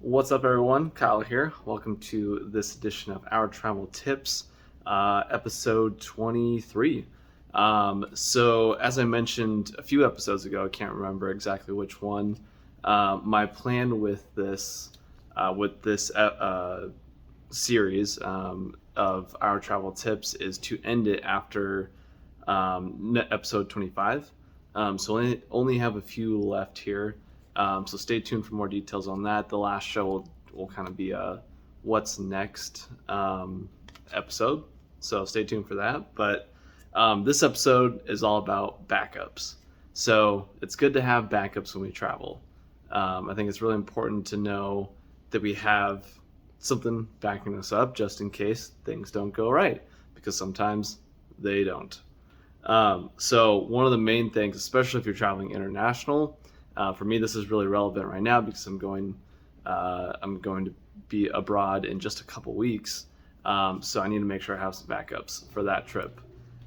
What's up, everyone? Kyle here. Welcome to this edition of Our Travel Tips, episode 23. As I mentioned a few episodes ago, I can't remember exactly which one. My plan with this series of Our Travel Tips is to end it after episode 25. So only have a few left here. So stay tuned for more details on that. The last show will kind of be a what's next episode. So stay tuned for that. But this episode is all about backups. So it's good to have backups when we travel. I think it's really important to know that we have something backing us up just in case things don't go right, because sometimes they don't. So one of the main things, especially if you're traveling international, for me this is really relevant right now because I'm going to be abroad in just a couple weeks. So I need to make sure I have some backups for that trip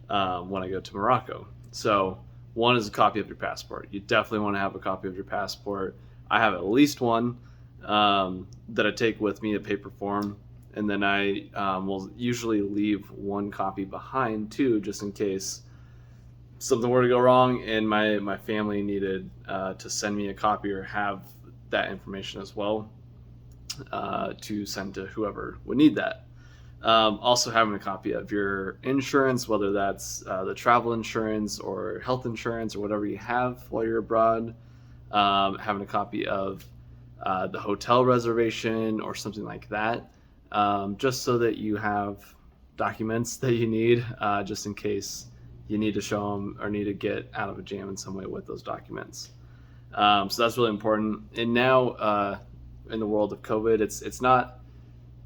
when I go to Morocco. So one is a copy of your passport. You definitely want to have a copy of your passport. I have at least one that I take with me, a paper form, and then I will usually leave one copy behind too, just in case something were to go wrong and my family needed to send me a copy or have that information as well to send to whoever would need that. Also, having a copy of your insurance, whether that's the travel insurance or health insurance or whatever you have while you're abroad. Having a copy of the hotel reservation or something like that, just so that you have documents that you need, just in case you need to show them or need to get out of a jam in some way with those documents. So that's really important. And now, in the world of COVID, it's not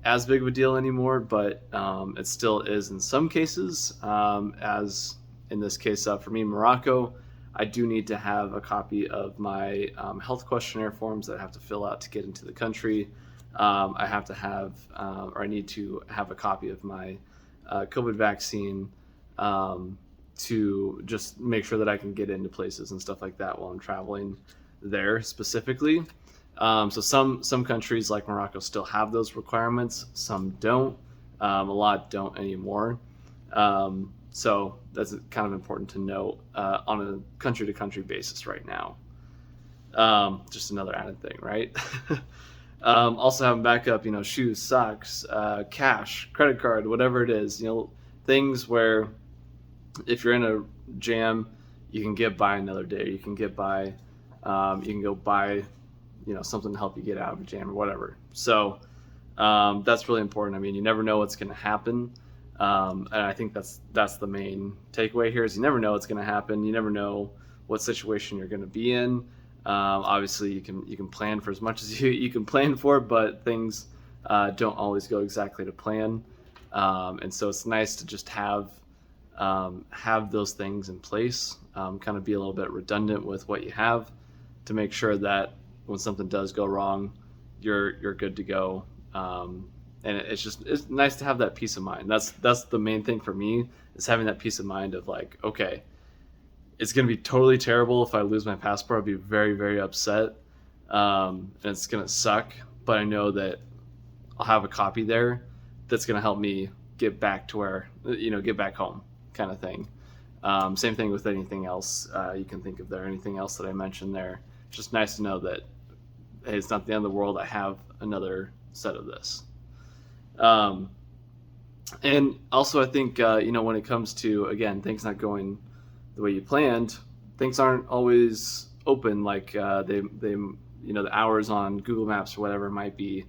as big of a deal anymore, but it still is in some cases. As in this case, for me, Morocco, I do need to have a copy of my health questionnaire forms that I have to fill out to get into the country. I have to have, or I need to have a copy of my COVID vaccine to just make sure that I can get into places and stuff like that while I'm traveling there specifically. So some countries like Morocco still have those requirements. Some don't. A lot don't anymore. So that's kind of important to note on a country to country basis right now. Just another added thing, right? Also having backup, shoes, socks, cash, credit card, whatever it is, things where if you're in a jam, you can get by another day. You can get by, you can go buy, something to help you get out of a jam or whatever. So that's really important. I mean, you never know what's going to happen. And I think that's the main takeaway here is you never know what's going to happen. You never know what situation you're going to be in. Obviously, you can plan for as much as you can plan for, but things don't always go exactly to plan. And so it's nice to just have those things in place, kind of be a little bit redundant with what you have to make sure that when something does go wrong, you're good to go. And it's nice to have that peace of mind. That's the main thing for me, is having that peace of mind of like, okay, it's going to be totally terrible if I lose my passport. I'll be very, very upset. And it's going to suck, but I know that I'll have a copy there that's going to help me get back to where, get back home, kind of thing. Same thing with anything else you can think of there, anything else that I mentioned there. It's just nice to know that, hey, it's not the end of the world. I have another set of this. And also, I think, when it comes to, again, things not going the way you planned, things aren't always open. Like the hours on Google Maps or whatever might be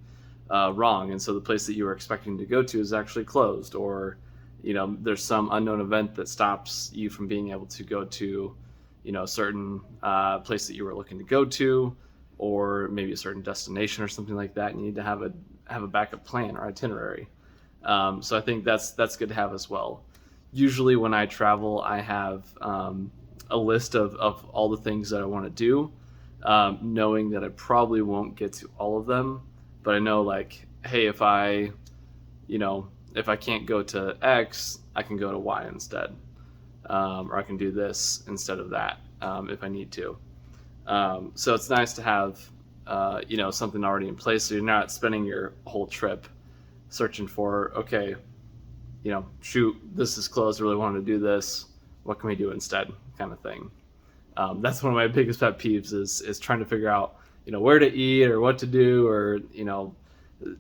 wrong. And so the place that you were expecting to go to is actually closed, or, there's some unknown event that stops you from being able to go to, a certain place that you were looking to go to, or maybe a certain destination or something like that. And you need to have a backup plan or itinerary. So I think that's good to have as well. Usually when I travel, I have a list of all the things that I want to do, knowing that I probably won't get to all of them, but I know, like, hey, if I can't go to X, I can go to Y instead, or I can do this instead of that if I need to. So it's nice to have something already in place, so you're not spending your whole trip searching for, okay, shoot, this is closed, I really wanted to do this, what can we do instead, kind of thing. That's one of my biggest pet peeves is trying to figure out, where to eat or what to do, or,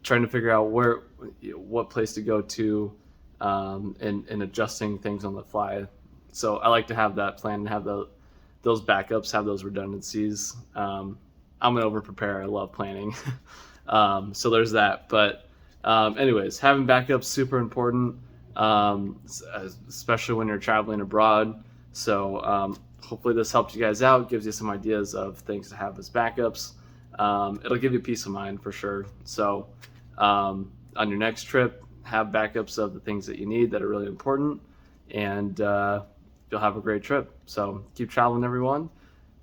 trying to figure out what place to go to, and adjusting things on the fly. So I like to have that plan and have those backups, have those redundancies. I'm an over prepare. I love planning. So there's that. But anyways, having backups super important, especially when you're traveling abroad. So hopefully this helped you guys out, gives you some ideas of things to have as backups. It'll give you peace of mind for sure. So on your next trip, have backups of the things that you need that are really important, and you'll have a great trip. So keep traveling, everyone.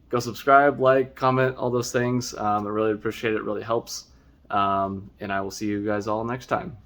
Go subscribe, like, comment, all those things. I really appreciate it. It really helps. And I will see you guys all next time.